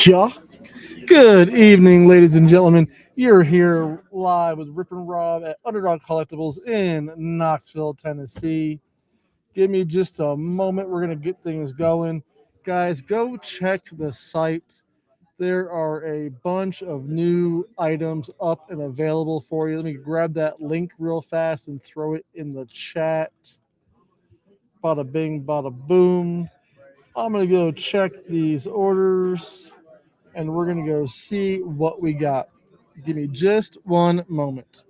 Yeah. Good evening, ladies and gentlemen. You're here live with Rippin Rob at Underdog Collectibles in Knoxville, Tennessee. Give me just a moment. We're going to get things going. Guys, go check the site. There are a bunch of new items up and available for you. Let me grab that link real fast and throw it in the chat. Bada bing, bada boom. I'm going to go check these orders and we're going to go see what we got. Give me just one moment.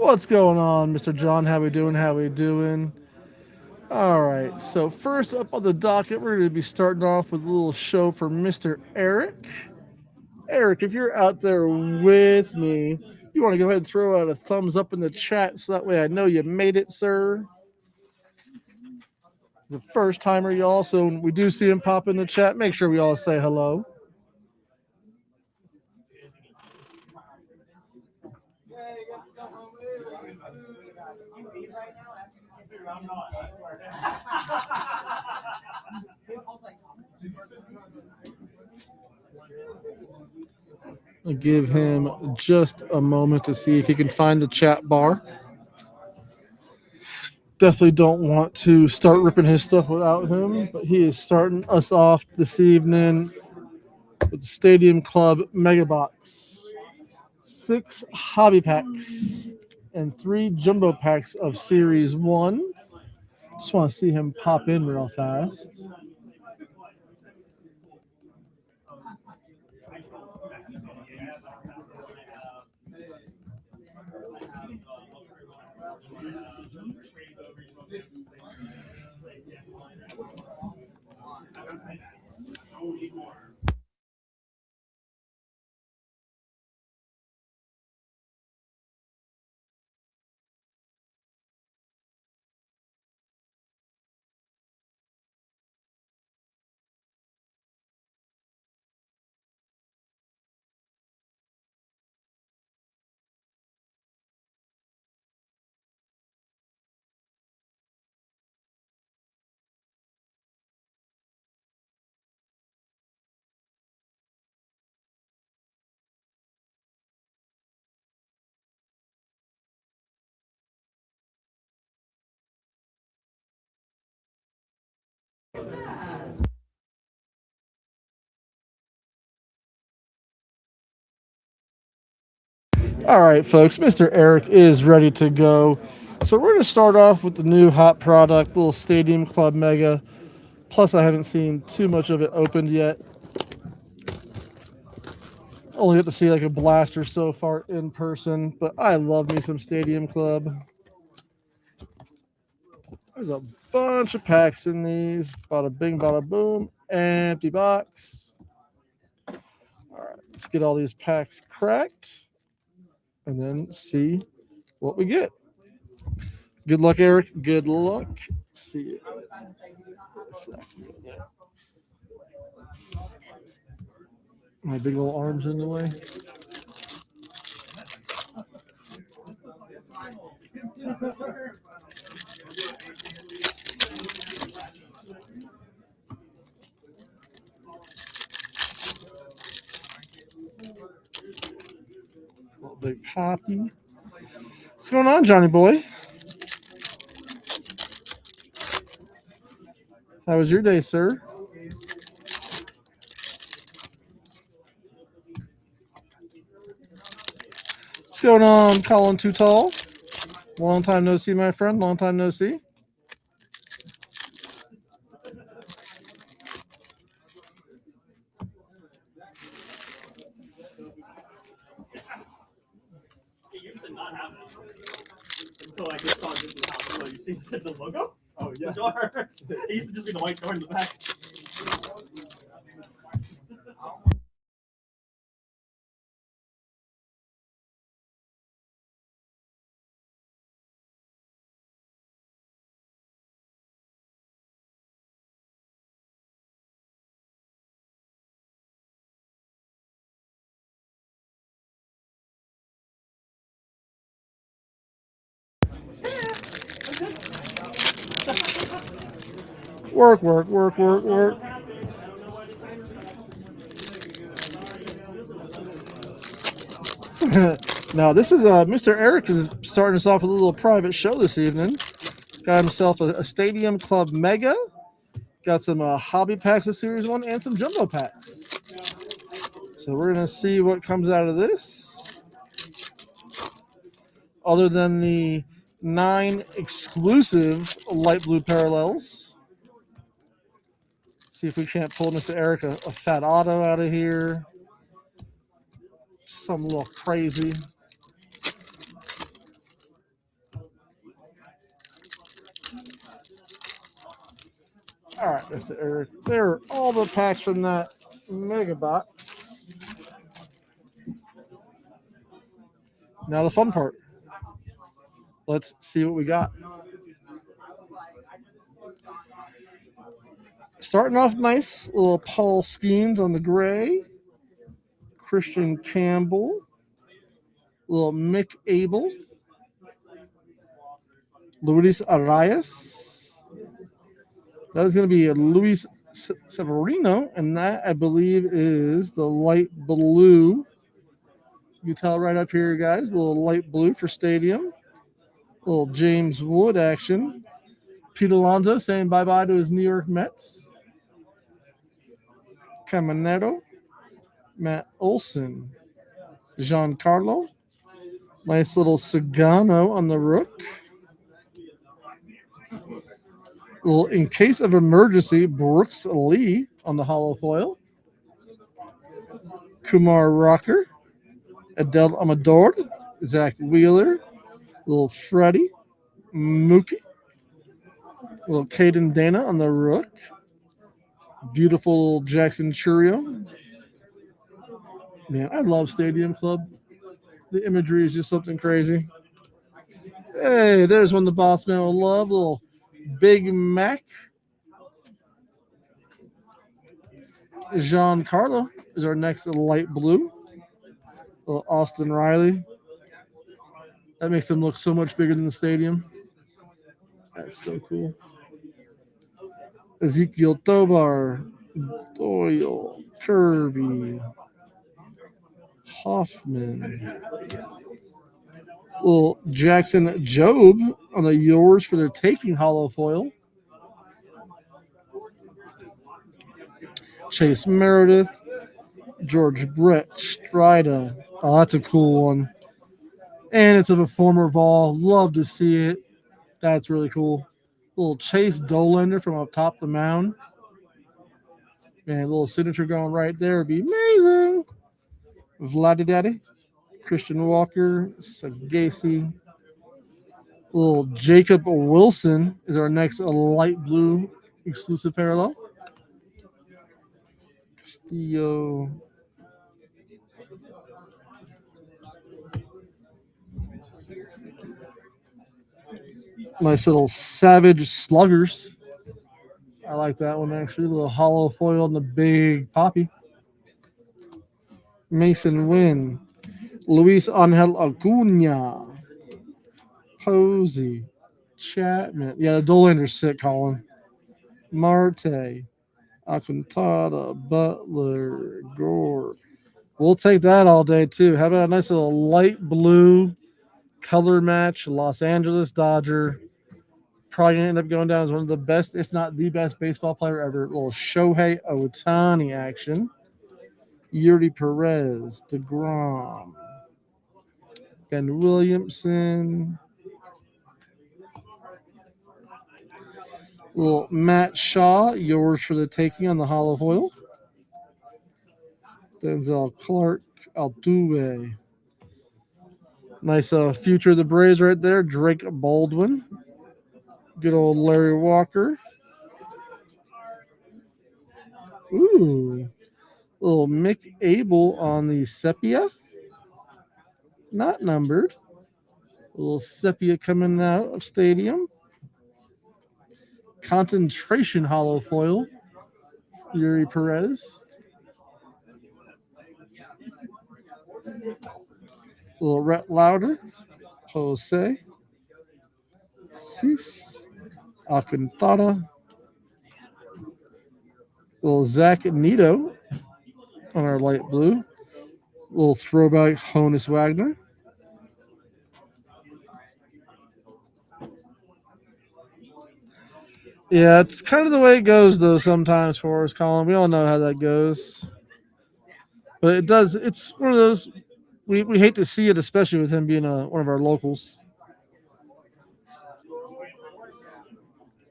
What's going on, Mr. John? How we doing? How we doing? All right. So first up on the docket, we're going to be starting off with a little show for Mr. Eric. Eric, if you're out there with me, you want to go ahead and throw out a thumbs up in the chat so that way I know you made it, sir. He's a first timer, y'all. So when we do see him pop in the chat, make sure we all say hello. I'll give him just a moment to see if he can find the chat bar. Definitely don't want to start ripping his stuff without him, but he is starting us off this evening with the Stadium Club Mega Box. 6 hobby packs and 3 jumbo packs of Series 1. Just want to see him pop in real fast. All right, folks, Mr. Eric is ready to go. So we're going to start off with the new hot product, little Stadium Club Mega. Plus, I haven't seen too much of it opened yet. Only get to see like a blaster so far in person, but I love me some Stadium Club. There's a bunch of packs in these. Bada bing, bada boom. Empty box. All right, let's get all these packs cracked and then see what we get. Good luck, Eric. Good luck. See you. My big old arms in the way. Little big poppy. What's going on, Johnny boy? How was your day, sir? What's going on, Colin Too Tall? Long time no see, my friend. Long time no see. It used to not have it until I just saw this in the house. So you see the logo? Oh yeah. The door. It used to just be the white door in the back. Work, work, work, work, work. Now, this is Mr. Eric is starting us off with a little private show this evening. Got himself a Stadium Club Mega. Got some hobby packs of Series 1 and some jumbo packs. So we're going to see what comes out of this. Other than the 9 exclusive light blue parallels. See if we can't pull Mr. Eric a fat auto out of here. Some little crazy. All right, Mr. Eric. There are all the packs from that mega box. Now the fun part. Let's see what we got. Starting off nice, little Paul Skeens on the gray. Christian Campbell. Little Mick Abel. Luis Arias. That is going to be a Luis Severino, and that, I believe, is the light blue. You tell right up here, guys, a little light blue for Stadium. A little James Wood action. Pete Alonso saying bye-bye to his New York Mets. Caminero. Matt Olson. Giancarlo. Nice little Sagano on the Rook. Little in case of emergency, Brooks Lee on the hollow foil. Kumar Rocker. Adele Amador. Zach Wheeler. Little Freddie. Mookie. Little Caden Dana on the Rook. Beautiful Jackson Churio. Man, I love Stadium Club. The imagery is just something crazy. Hey, there's one the boss man will love. Little Big Mac. Giancarlo is our next light blue. Little Austin Riley. That makes him look so much bigger than the stadium. That's so cool. Ezekiel Tovar. Doyle. Kirby. Hoffman. Little Jackson Job on the Yours for their Taking hollow foil. Chase Meredith. George Brett Strida. Oh, that's a cool one. And it's of a former Vol. Love to see it. That's really cool. Little Chase Dolander from up top the mound. And a little signature going right there would be amazing. Vladdy Daddy, Christian Walker, Sagasi. Little Jacob Wilson is our next light blue exclusive parallel. Castillo. Nice little Savage Sluggers. I like that one actually. A little hollow foil and the big poppy. Mason Wynn. Luis Angel Acuna. Posey. Chapman. Yeah, the Dolander's sick, Colin. Marte. Alcantara. Butler. Gore. We'll take that all day too. How about a nice little light blue color match? Los Angeles Dodger. Probably gonna end up going down as one of the best, if not the best, baseball player ever. A little Shohei Ohtani action. Yuri Perez, DeGrom, Ben Williamson, little Matt Shaw, yours for the taking on the hollow foil. Denzel Clark, Altuve. Nice future of the Braves right there. Drake Baldwin. Good old Larry Walker. Ooh. Little Mick Abel on the sepia. Not numbered. A little sepia coming out of stadium. Concentration hollow foil. Yuri Perez. A little Rhett Louder. Jose. Cease. Alcantara. Little Zach Nito on our light blue. Little throwback Honus Wagner. Yeah, it's kind of the way it goes, though, sometimes for us, Colin. We all know how that goes. But it does, it's one of those, we hate to see it, especially with him being one of our locals.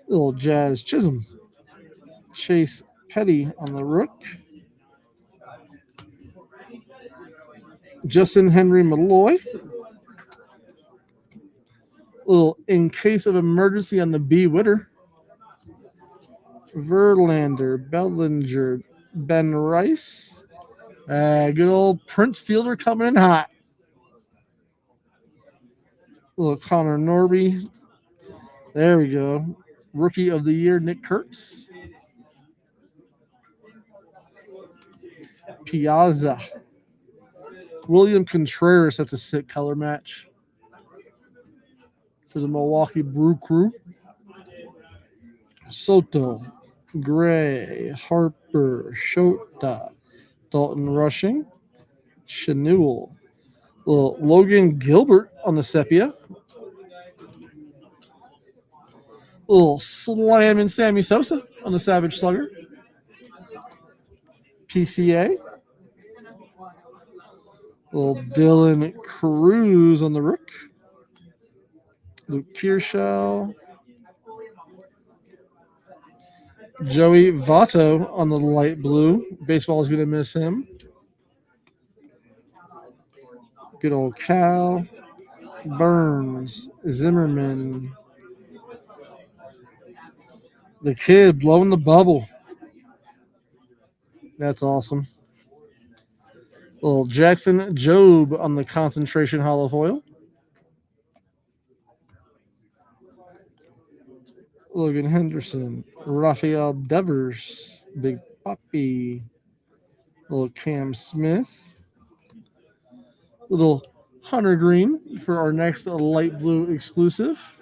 Little Jazz Chisholm. Chase Petty on the rook. Justin Henry Malloy. Little in case of emergency on the B Witter. Verlander, Bellinger, Ben Rice. Good old Prince Fielder coming in hot. Little Connor Norby. There we go. Rookie of the Year, Nick Kurtz. Piazza. William Contreras, that's a sick color match for the Milwaukee Brew Crew. Soto, Gray, Harper, Shota, Dalton Rushing, Chenewell. Little Logan Gilbert on the sepia. Little slamming Sammy Sosa on the Savage Slugger. PCA. Little Dylan Cruz on the Rook. Luke Kershaw. Joey Votto on the light blue. Baseball is going to miss him. Good old Cal. Burns. Zimmerman. The kid blowing the bubble. That's awesome. Little Jackson Job on the concentration hollow foil. Logan Henderson. Rafael Devers. Big Poppy. Little Cam Smith. Little Hunter Green for our next light blue exclusive.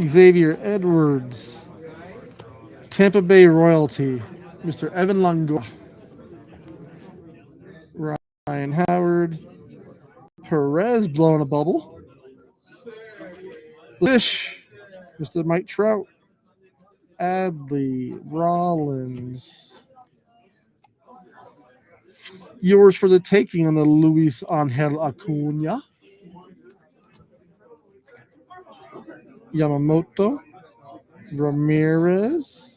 Xavier Edwards. Tampa Bay royalty, Mr. Evan Longo, Ryan Howard, Perez blowing a bubble, Fish, Mr. Mike Trout, Adley, Rollins. Yours for the taking on the Luis Angel Acuna, Yamamoto, Ramirez,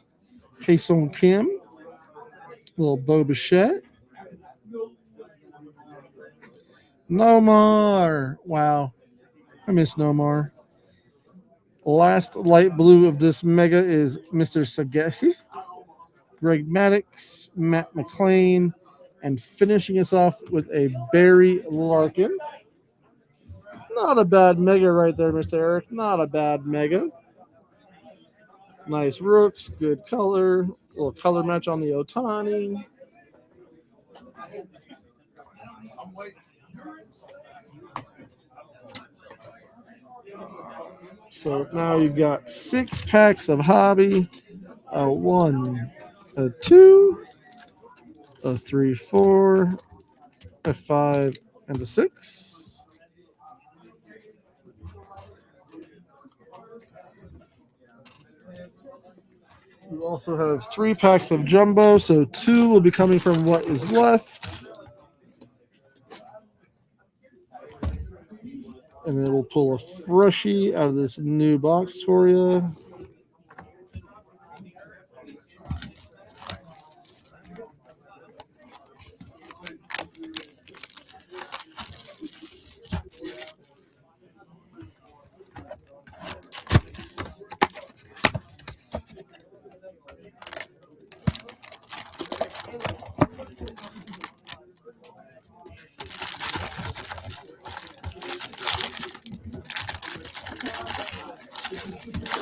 Kason Kim, little Bo Bichette, Nomar. Wow, I miss Nomar. Last light blue of this mega is Mr. Sagasi, Greg Maddox, Matt McClain, and finishing us off with a Barry Larkin. Not a bad mega right there, Mr. Eric. Not a bad mega. Nice rooks, good color, little color match on the Otani. So now you've got 6 packs of hobby, a 1, a 2, a 3, 4, a 5, and a 6. You also have 3 packs of jumbo, so 2 will be coming from what is left. And then we'll pull a freshie out of this new box for you.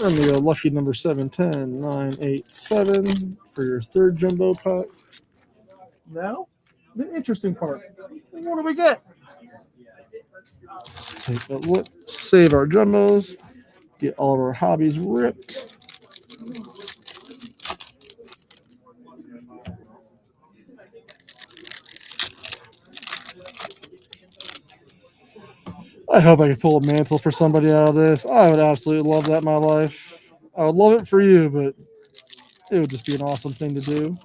And the lucky number 710 987 for your 3rd jumbo pack. Now, the interesting part. What do we get? Take a look, save our jumbos, get all of our hobbies ripped. I hope I can pull a mantle for somebody out of this. I would absolutely love that in my life. I would love it for you, but it would just be an awesome thing to do.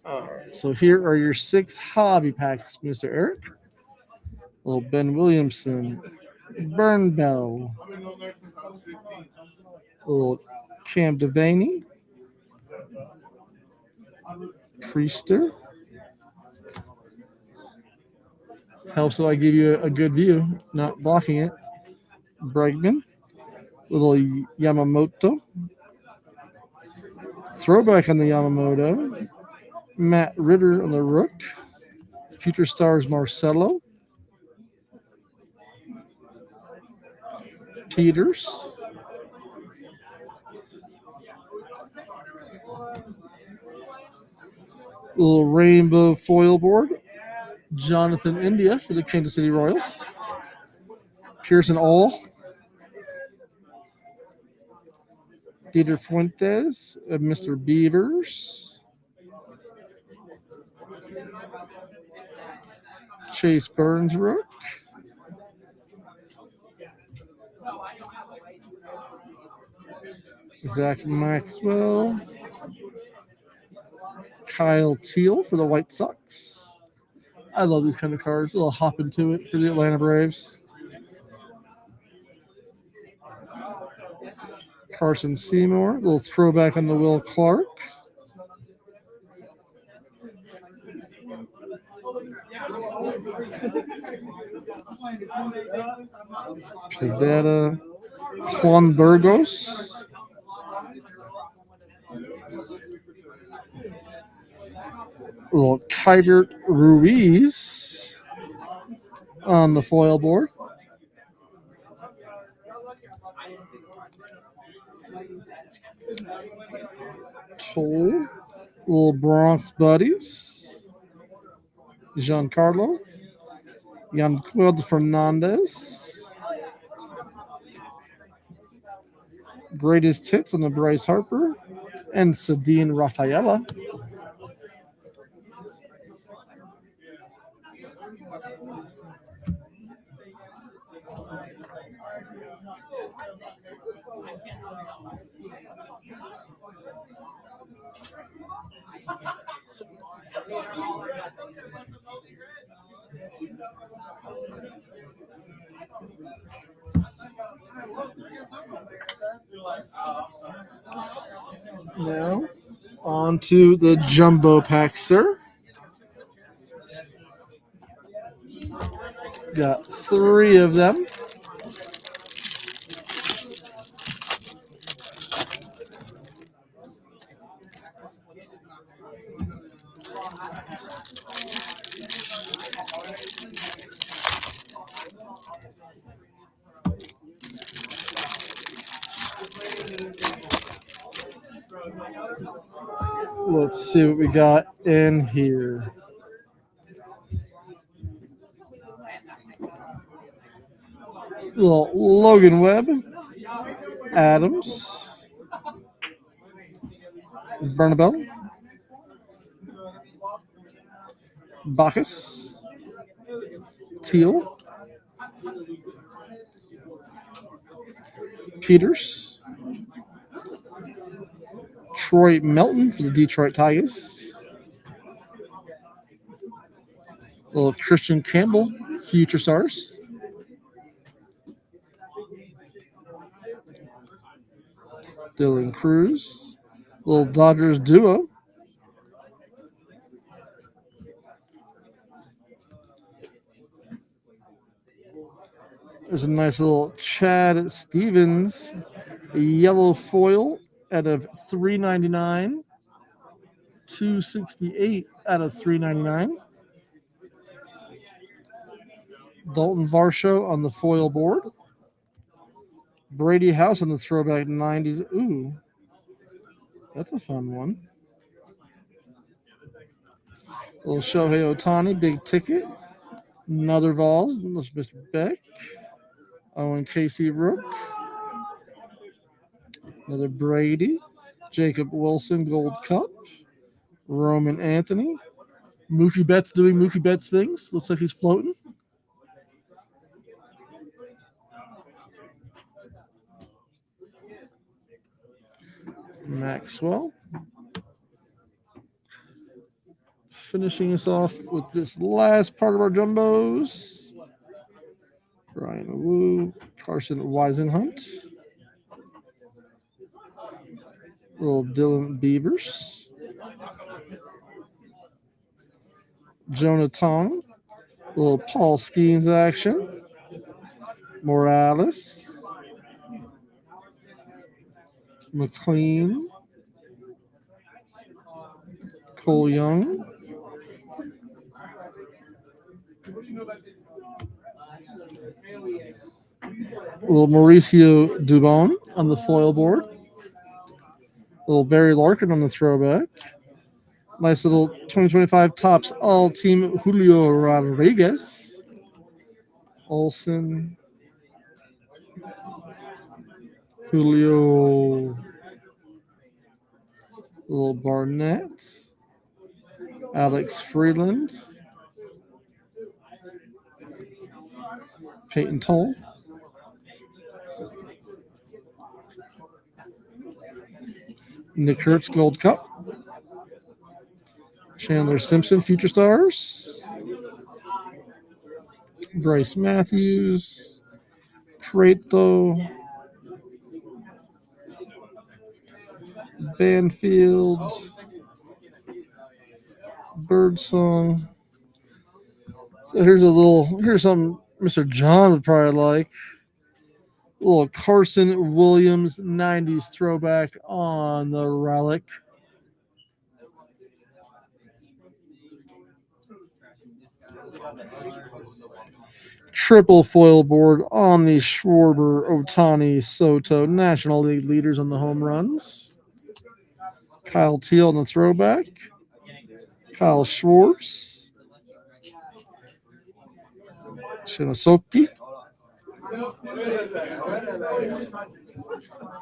All right, so here are your 6 hobby packs, Mr. Eric. Little Ben Williamson, Burn Bell, little Cam Devaney, Priester. Helps if I give you a good view, not blocking it. Bregman, little Yamamoto. Throwback on the Yamamoto. Matt Ritter on the Rook. Future Stars Marcelo. Peters. Little rainbow foil board. Jonathan India for the Kansas City Royals. Pearson All. Dieter Fuentes of Mr. Beavers. Chase Burns Rook. Zach Maxwell. Kyle Teal for the White Sox. I love these kind of cards. A little hop into it for the Atlanta Braves. Carson Seymour. A little throwback on the Will Clark. Pivetta. Juan Burgos. A little Kybert Ruiz on the foil board. Toll, little Bronx buddies, Giancarlo, Yanquil Fernandez, greatest hits on the Bryce Harper, and Sadine Rafaela. Now, on to the jumbo pack, sir. Got 3 of them. Let's see what we got in here. Little Logan Webb, Adams, Bernabel, Bacchus, Teal, Peters, Troy Melton for the Detroit Tigers, little Christian Campbell, Future Stars, Dylan Cruz, little Dodgers duo, there's a nice little Chad Stevens yellow foil out of $3.99, 268 out of $3.99. Dalton Varsho on the foil board. Brady House on the throwback 90s. Ooh, that's a fun one. Little Shohei Ohtani, big ticket. Another Vols, Mr. Beck. Owen Casey Rook. Another Brady. Jacob Wilson, Gold Cup. Roman Anthony. Mookie Betts doing Mookie Betts things. Looks like he's floating. Maxwell. Finishing us off with this last part of our jumbos. Brian Wu, Carson Weisenhunt. Little Dylan Beavers. Jonah Tong. Little Paul Skeens action. Morales. McLean. Cole Young. Little Mauricio Dubon on the foil board. Little Barry Larkin on the throwback. Nice little 2025 Topps All Team Julio Rodriguez. Olsen. Julio. Little Barnett. Alex Freeland. Peyton Toll. Nick Kurtz Gold Cup. Chandler Simpson Future Stars. Bryce Matthews. Prato. Banfield. Birdsong. So here's something Mr. John would probably like. A little Carson Williams 90s throwback on the relic. Triple foil board on the Schwarber, Ohtani, Soto, National League leaders on the home runs. Kyle Teal on the throwback. Kyle Schwartz. Shinosoki.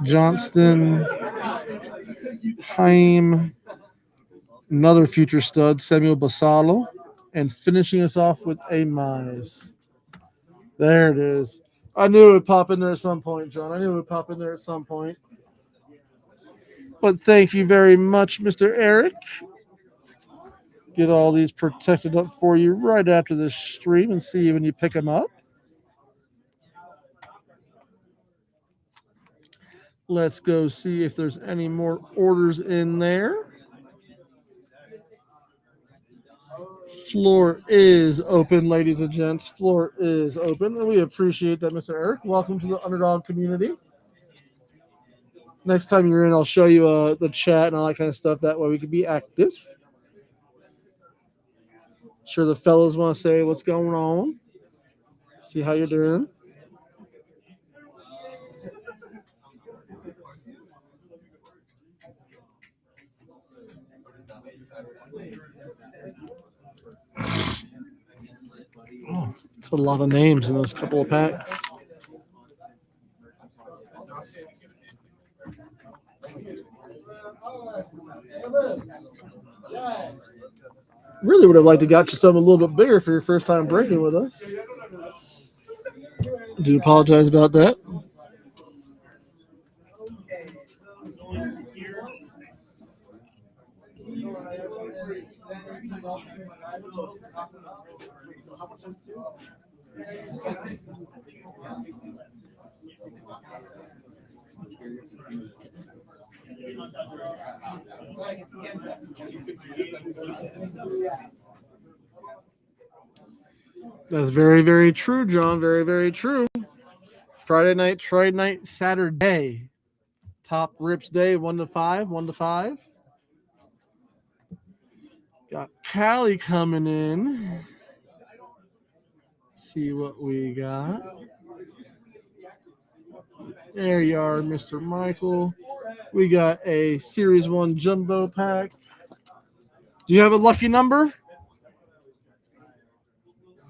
Johnston. Haim. Another future stud, Samuel Basalo. And finishing us off with a Mize. There it is. I knew it would pop in there at some point, John. I knew it would pop in there at some point. But thank you very much, Mr. Eric. Get all these protected up for you right after this stream and see when you pick them up. Let's go see if there's any more orders in there. Floor is open, ladies and gents. Floor is open. And we appreciate that, Mr. Eric. Welcome to the Underdog community. Next time you're in, I'll show you the chat and all that kind of stuff. That way we can be active. Sure the fellas want to say what's going on. See how you're doing. Oh, it's a lot of names in those couple of packs. Really would have liked to got you something a little bit bigger for your first time breaking with us. Do apologize about that. That's very, very true, John. Very, very true. Friday night, trade night, Saturday. Top Rips Day, 1 to 5, 1 to 5. Got Callie coming in. See what we got. There you are, Mr. Michael. We got a Series 1 Jumbo pack. Do you have a lucky number?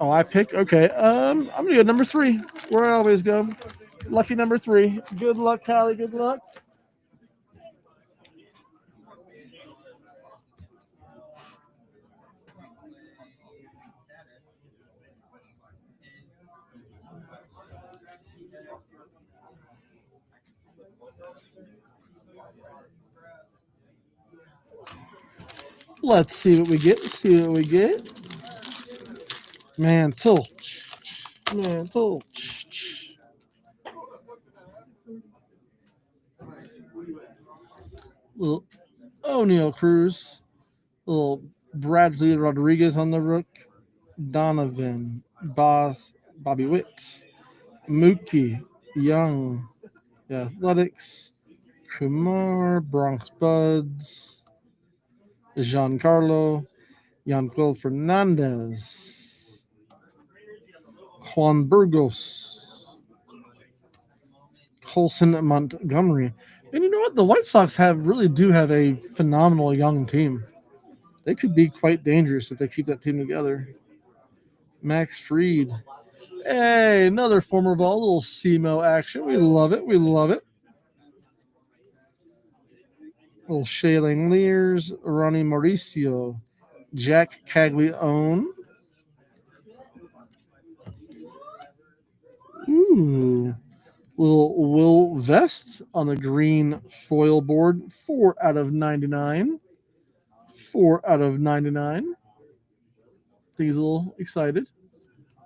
Oh, I pick? Okay. I'm going to go number 3, where I always go. Lucky number 3. Good luck, Callie. Good luck. Let's see what we get. Let's see what we get. Mantle. Mantle. Little O'Neal Cruz. Little Bradley Rodriguez on the rook. Donovan. Bobby Witt. Mookie. Young. The Athletics. Kumar. Bronx Buds. Giancarlo, Yanquil Fernandez, Juan Burgos, Colson Montgomery. And you know what? The White Sox really do have a phenomenal young team. They could be quite dangerous if they keep that team together. Max Fried. Hey, another former ball, little SEMO action. We love it. We love it. Little Shaling Lears, Ronnie Mauricio, Jack Caglione. Ooh. Little Will Vest on the green foil board. 4 out of 99. 4 out of 99. I think he's a little excited.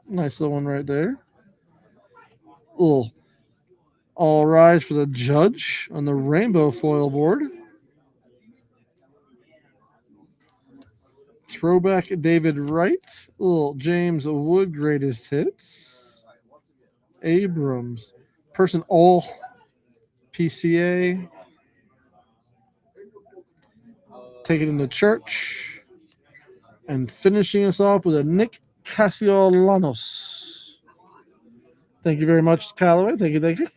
Nice little one right there. Little All Rise for the Judge on the rainbow foil board. Throwback David Wright. Little James Wood greatest hits. Abrams. Person all PCA. Take it into church. And finishing us off with a Nick Castellanos. Thank you very much, Callaway. Thank you, thank you.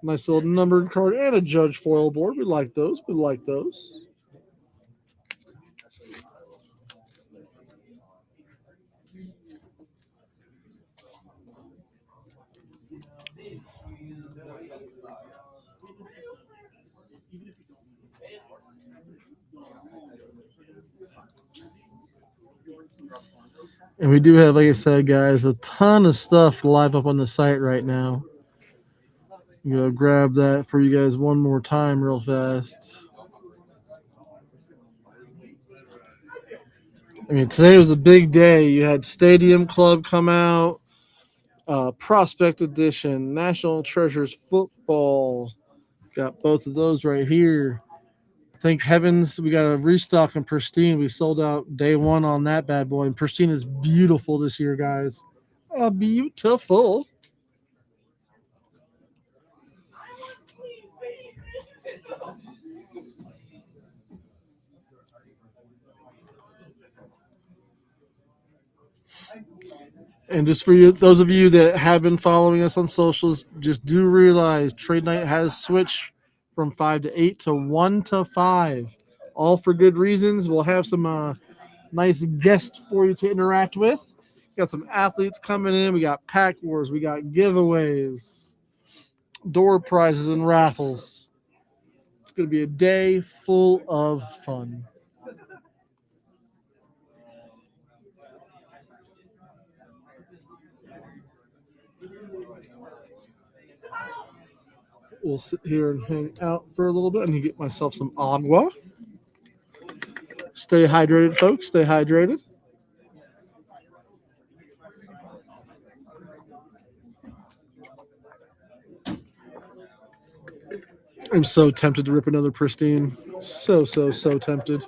Nice little numbered card and a judge foil board. We like those. We like those. And we do have, like I said, guys, a ton of stuff live up on the site right now. I'm going to grab that for you guys one more time real fast. I mean, today was a big day. You had Stadium Club come out, Prospect Edition, National Treasures Football. Got both of those right here. Thank heavens we got a restock in Pristine. We sold out day one on that bad boy. And Pristine is beautiful this year, guys. Beautiful. And just for you, those of you that have been following us on socials, just do realize Trade Night has switched from 5 to 8 to 1 to 5. All for good reasons. We'll have some nice guests for you to interact with. Got some athletes coming in. We got pack wars. We got giveaways, door prizes, and raffles. It's going to be a day full of fun. We'll sit here and hang out for a little bit and get myself some agua. Stay hydrated, folks. Stay hydrated. I'm so tempted to rip another Pristine. So tempted.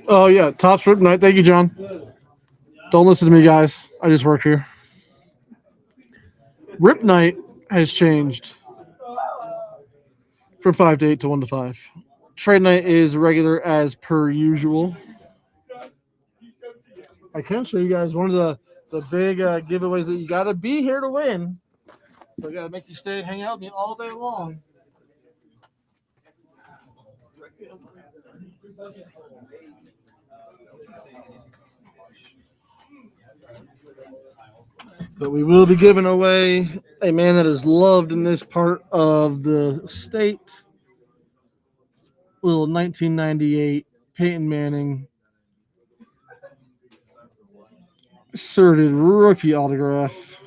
Oh yeah, Topps Rip Night. Thank you, John. Don't listen to me, guys. I just work here. Rip Night has changed from 5 to 8 to 1 to 5. Trade Night is regular as per usual. I can show you guys one of the big giveaways that you got to be here to win. So I got to make you stay and hang out with me all day long. But we will be giving away a man that is loved in this part of the state. Little 1998 Peyton Manning inserted rookie autograph.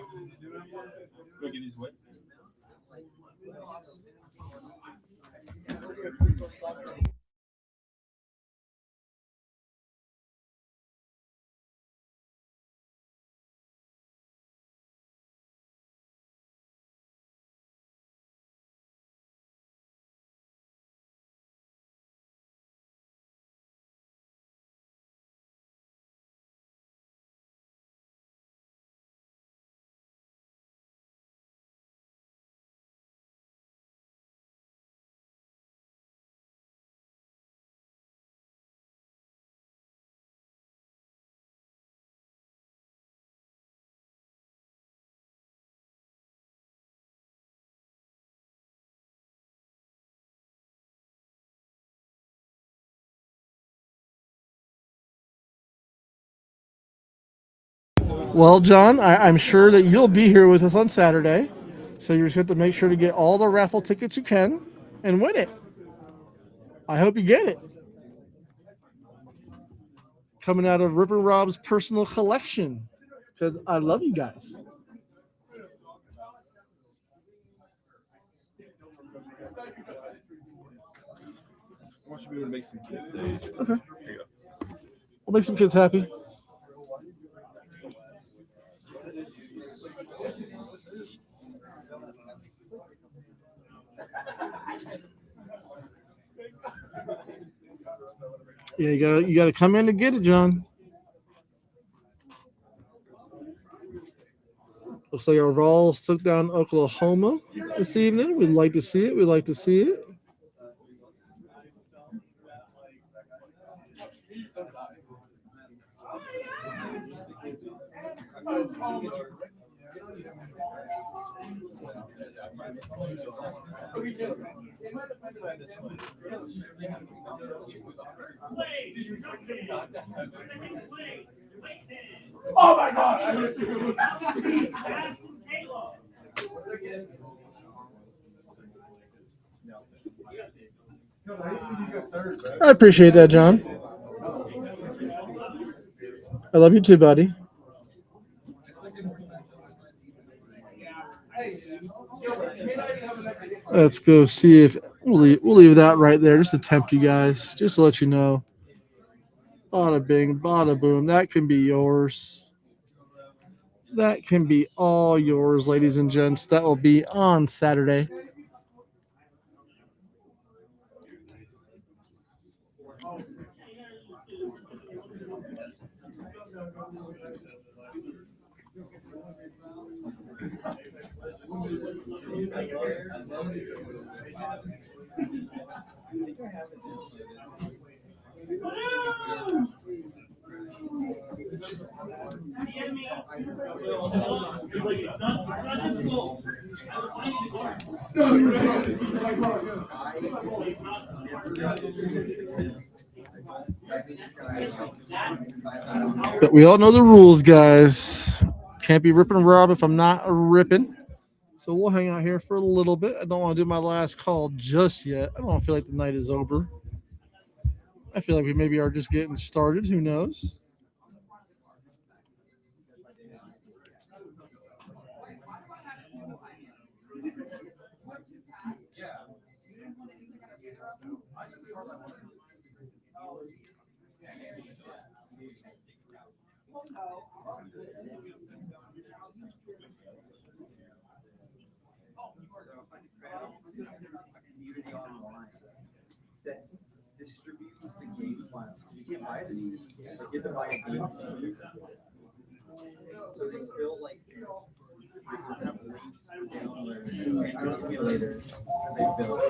Well, John, I'm sure that you'll be here with us on Saturday. So you're just going to make sure to get all the raffle tickets you can and win it. I hope you get it. Coming out of Rippin Rob's personal collection. Because I love you guys. I want you to be able to make some kids days. Okay. We'll make some kids happy. Yeah, you gotta come in to get it, John. Looks like our Vols took down Oklahoma this evening. We'd like to see it. We'd like to see it. Oh my gosh! I hit you. I appreciate that, John. I love you too, buddy. Let's go see if we'll leave that right there. Just to tempt you guys, just to let you know. Bada bing, bada boom. That can be yours. That can be all yours, ladies and gents. That will be on Saturday. But we all know the rules, guys. Can't be ripping Rob if I'm not ripping. So we'll hang out here for a little bit. I don't want to do my last call just yet. I don't feel like the night is over. I feel like we maybe are just getting started. Who knows? That distributes the game files. You can't buy it anymore. They get to buy a game. So they still like have links for download. I don't know later. They built.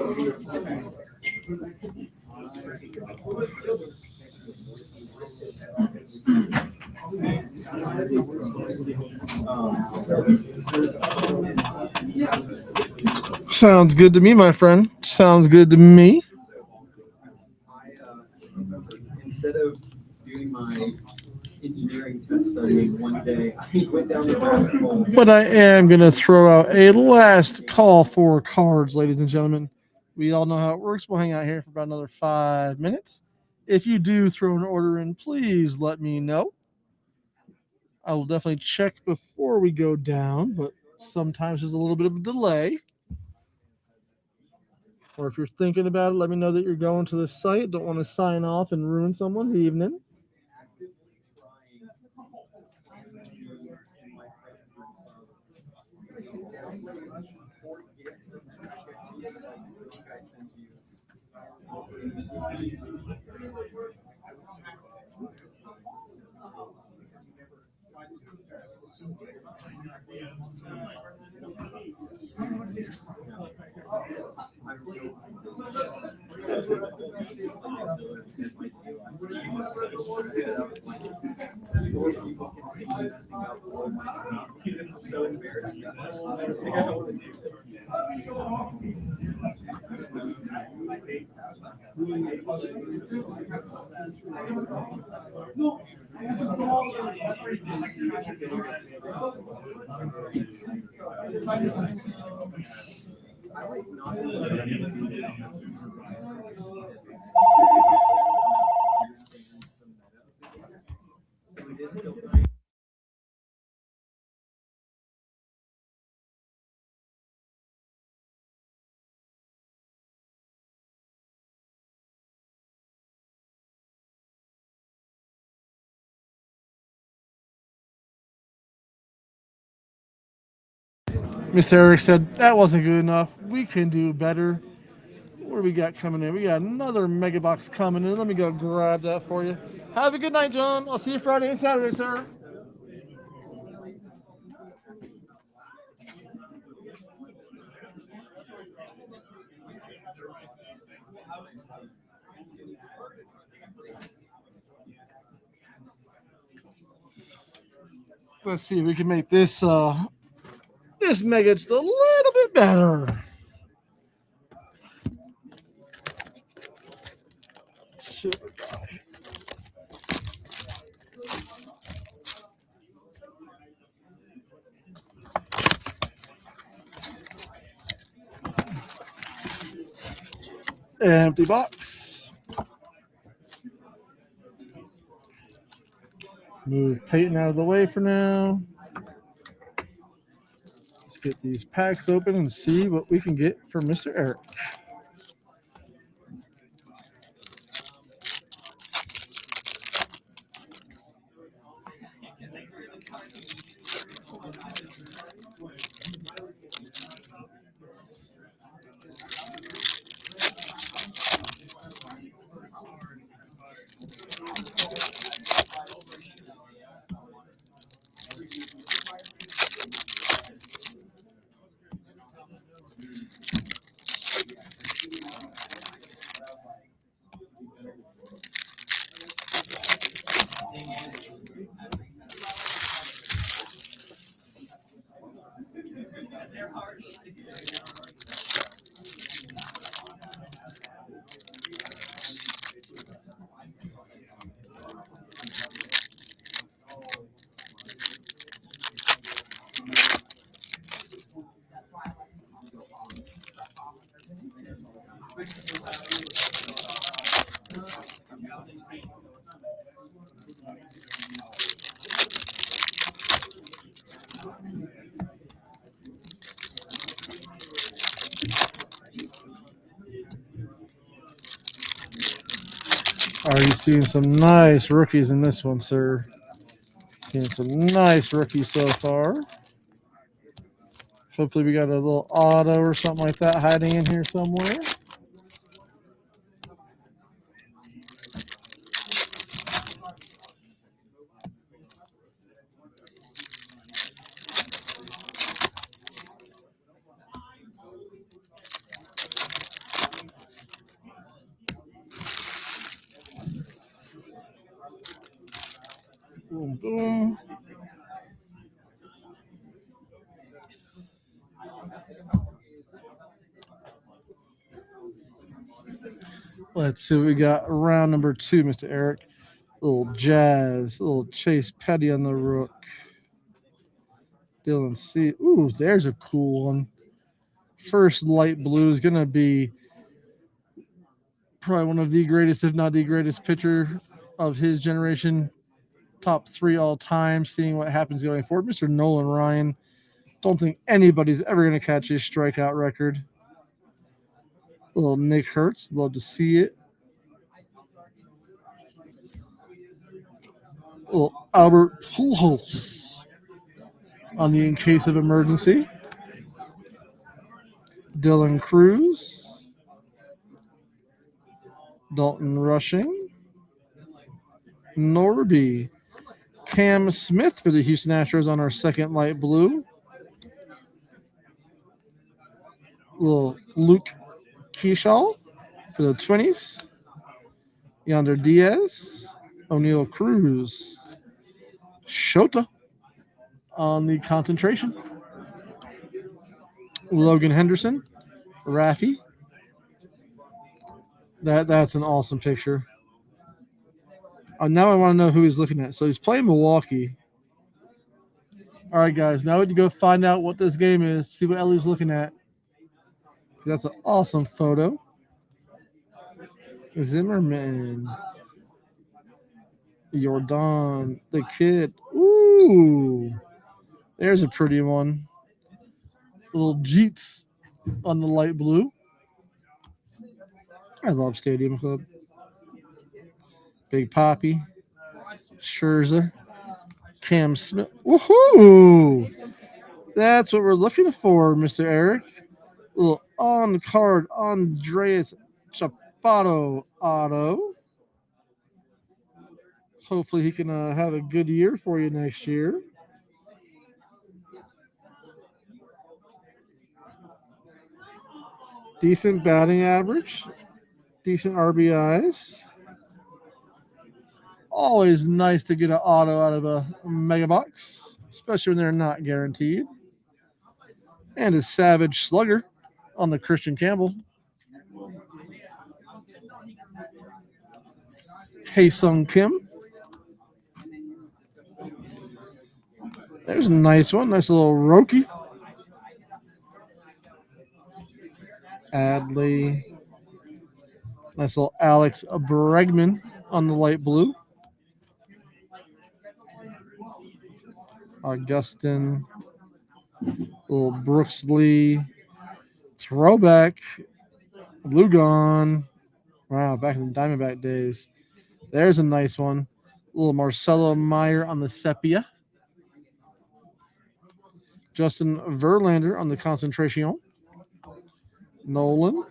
Sounds good to me, my friend. Sounds good to me. Instead of doing my engineering test studying one day, I went down the rabbit hole. But I am going to throw out a last call for cards, ladies and gentlemen. We all know how it works. We'll hang out here for about another 5 minutes. If you do throw an order in, please let me know. I will definitely check before we go down, but sometimes there's a little bit of a delay. Or if you're thinking about it, let me know that you're going to the site. Don't want to sign off and ruin someone's evening. So embarrassing. I like not. Mr. Eric said that wasn't good enough. We can do better. What do we got coming in? We got another mega box coming in. Let me go grab that for you. Have a good night, John. I'll see you Friday and Saturday, sir. Let's see if we can make this this mega just a little bit better. Super guy. Empty box. Move Peyton out of the way for now. Let's get these packs open and see what we can get for Mr. Eric. Already seeing some nice rookies in this one, sir. Seeing some nice rookies so far. Hopefully we got a little auto or something like that hiding in here somewhere. Boom, boom. Let's see what we got. Round number 2, Mr. Eric. Little Jazz, little Chase Petty on the rook. Dylan C. Ooh, there's a cool one. First light blue is going to be probably one of the greatest, if not the greatest pitcher of his generation. Top 3 all time, seeing what happens going forward. Mr. Nolan Ryan. Don't think anybody's ever going to catch his strikeout record. Little Nick Hertz. Love to see it. Little Albert Pujols on the in case of emergency. Dylan Cruz. Dalton Rushing. Norby. Cam Smith for the Houston Astros on our second light blue. Little Luke Keyshaw for the 20s. Yonder Diaz. O'Neal Cruz. Shota on the concentration. Logan Henderson. Raffy. That's an awesome picture. Now I want to know who he's looking at. So he's playing Milwaukee. All right, guys. Now we need to go find out what this game is. See what Ellie's looking at. That's an awesome photo. Zimmerman. Jordan. The kid. Ooh. There's a pretty one. Little Jeets on the light blue. I love Stadium Club. Big Poppy. Scherzer. Cam Smith. Woohoo! That's what we're looking for, Mr. Eric. A little on-card Andreas Chapato auto. Hopefully he can have a good year for you next year. Decent batting average. Decent RBIs. Always nice to get an auto out of a mega box, especially when they're not guaranteed. And a Savage Slugger on the Christian Campbell. Hae-Sung Kim. There's a nice one. Nice little Roki. Adley. Nice little Alex Bregman on the light blue. Augustin. Little Brooks Lee. Throwback. Lugon. Wow, back in the Diamondback days. There's a nice one. Little Marcelo Meyer on the sepia. Justin Verlander on the concentration. Nolan.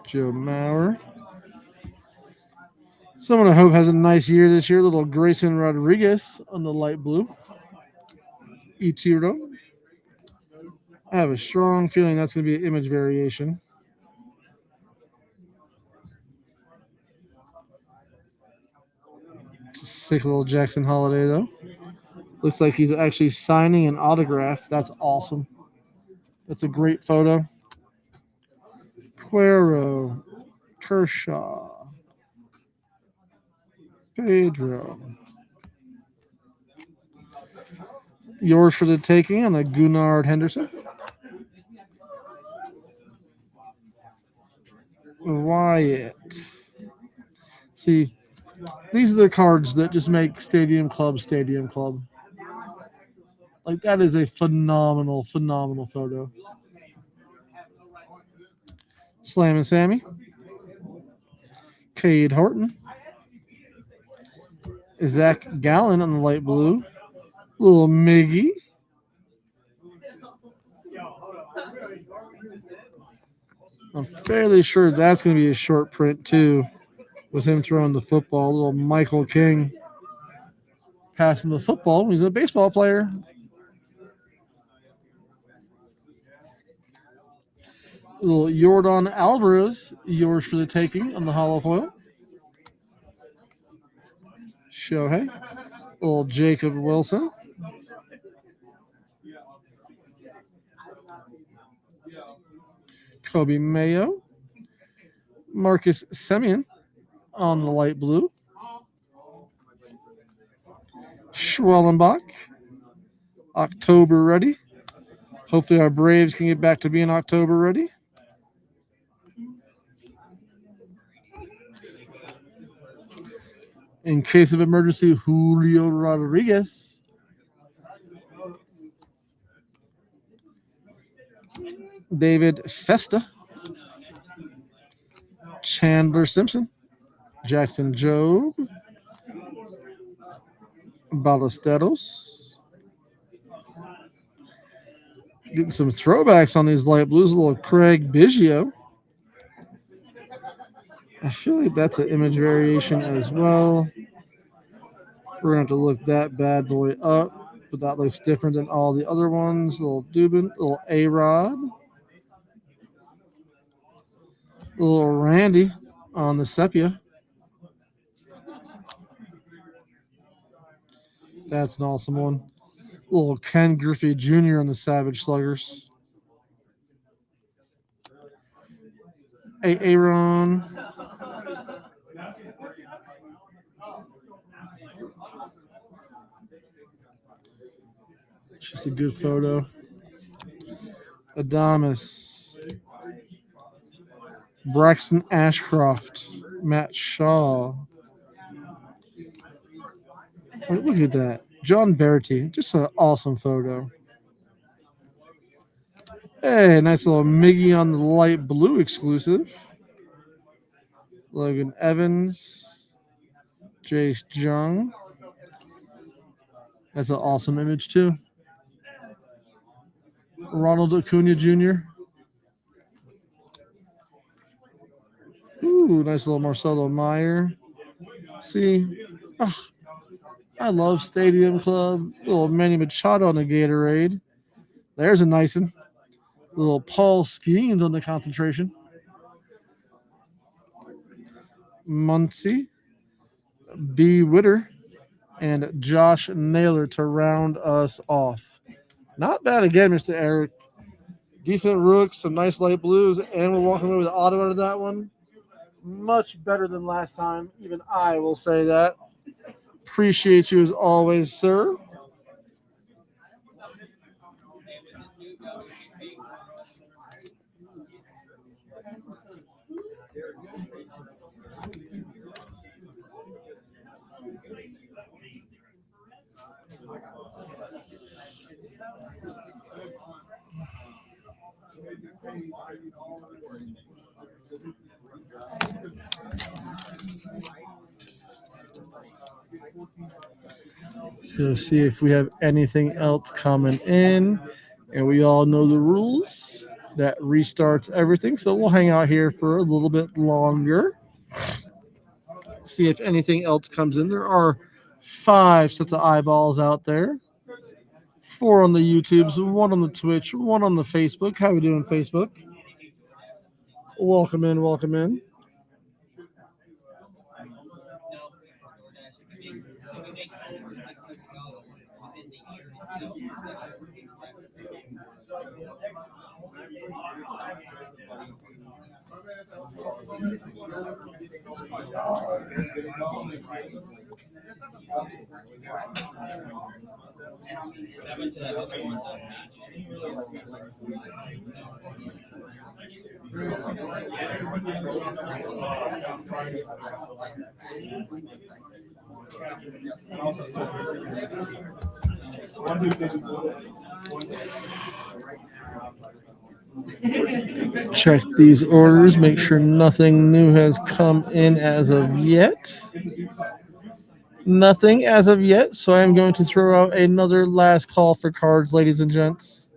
Joe Mauer. Someone I hope has a nice year this year. Little Grayson Rodriguez on the light blue. Ichiro. I have a strong feeling that's going to be an image variation. Sick little Jackson Holiday, though. Looks like he's actually signing an autograph. That's awesome. That's a great photo. Cuero. Kershaw. Pedro. Yours for the taking on the Gunnar Henderson. Wyatt. See, these are the cards that just make Stadium Club Stadium Club. Like, that is a phenomenal, phenomenal photo. Slam and Sammy. Cade Horton. Zach Gallen on the light blue. Little Miggy. I'm fairly sure that's going to be a short print, too, with him throwing the football. Little Michael King passing the football. He's a baseball player. Little Yordan Alvarez, yours for the taking on the hollow foil. Shohei. Little Jacob Wilson. Kobe Mayo. Marcus Semien on the light blue. Schwellenbach. October ready. Hopefully our Braves can get back to being October ready. In case of emergency, Julio Rodriguez. David Festa. Chandler Simpson. Jackson Jobe. Ballesteros. Getting some throwbacks on these light blues. A little Craig Biggio. I feel like that's an image variation as well. We're going to have to look that bad boy up, but that looks different than all the other ones. Little Dubin, little A-Rod. Little Randy on the sepia. That's an awesome one. Little Ken Griffey Jr. on the Savage Sluggers. Aaron. Just a good photo. Adamas. Braxton Ashcroft. Matt Shaw. Look at that. John Berti. Just an awesome photo. Hey, nice little Miggy on the light blue exclusive. Logan Evans. Jace Jung. That's an awesome image, too. Ronald Acuna Jr. Ooh, nice little Marcelo Meyer. See, I love Stadium Club. Little Manny Machado on the Gatorade. There's a nice one. Little Paul Skeens on the concentration. Muncie, B. Witter, and Josh Naylor to round us off. Not bad again, Mr. Eric. Decent rooks, some nice light blues, and we're walking away with the auto out of that one. Much better than last time. Even I will say that. Appreciate you as always, sir. Let's go see if we have anything else coming in. And we all know the rules. That restarts everything. So we'll hang out here for a little bit longer. See if anything else comes in. There are 5 sets of eyeballs out there. 4 on the YouTubes, 1 on the Twitch, 1 on the Facebook. How we doing, Facebook? Welcome in, welcome in. Check these orders, make sure nothing new has come in as of yet. Nothing as of yet, so I'm going to throw out another last call for cards, ladies and gents.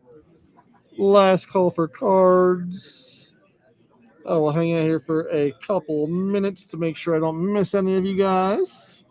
Last call for cards. I will hang out here for a couple minutes to make sure I don't miss any of you guys.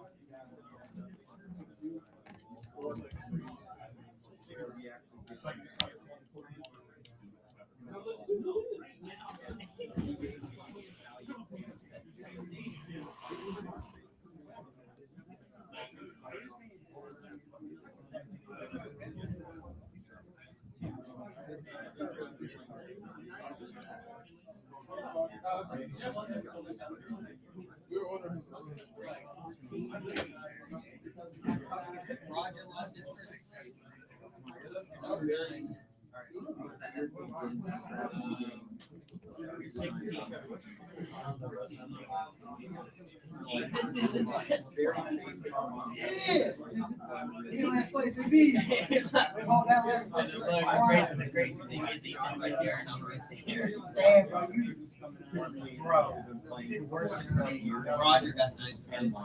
Roger got 9 pens.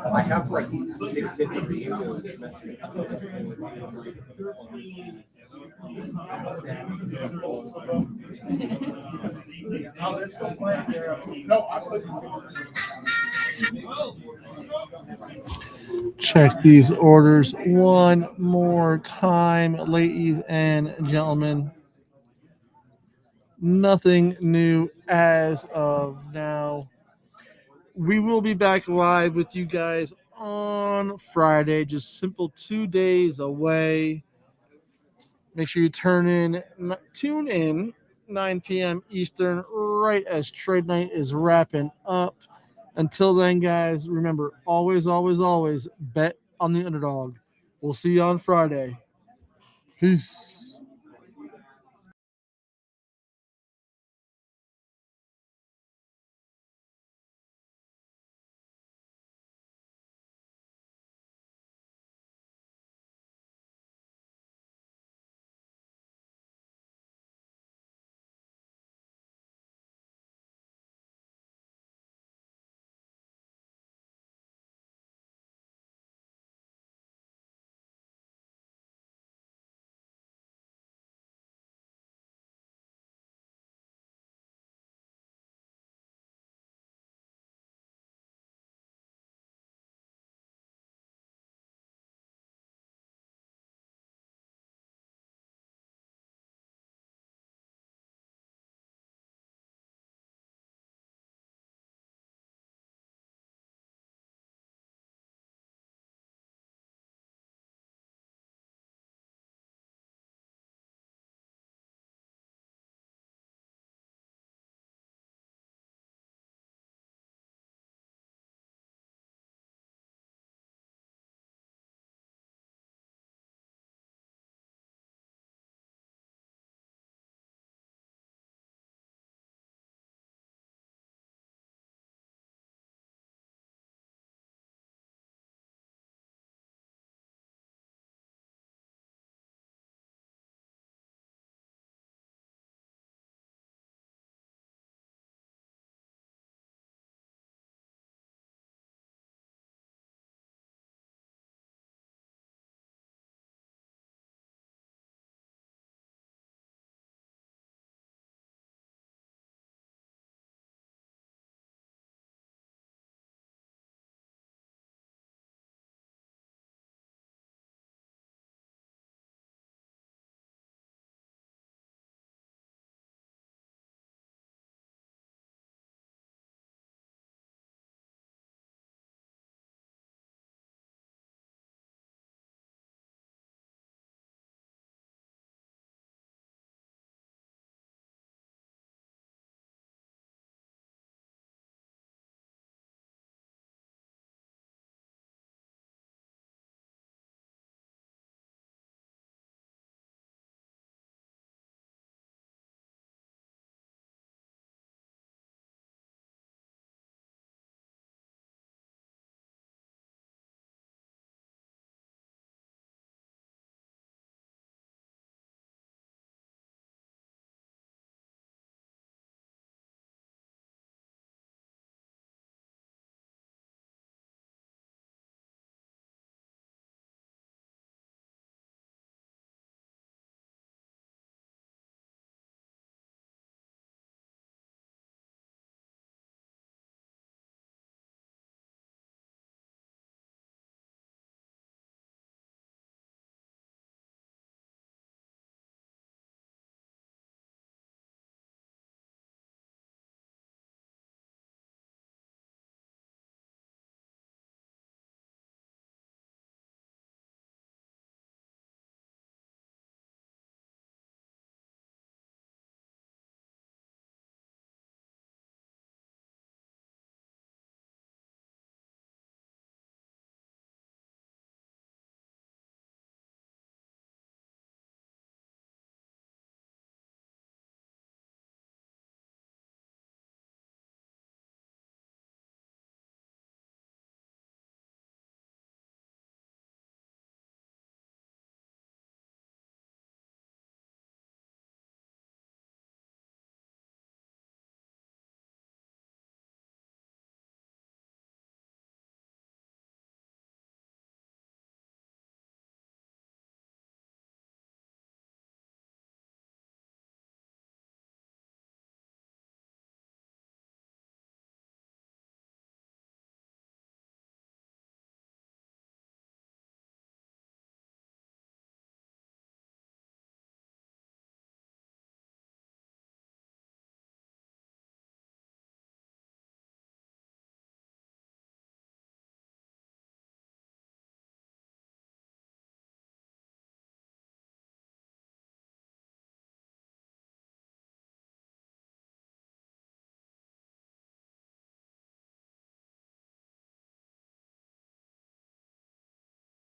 I have like 650 Check these orders one more time, ladies and gentlemen. Nothing new as of now. We will be back live with you guys on Friday, just simple 2 days away. Make sure you tune in 9 p.m. Eastern, right as trade night is wrapping up. Until then, guys, remember, always, always, always bet on the underdog. We'll see you on Friday. Peace.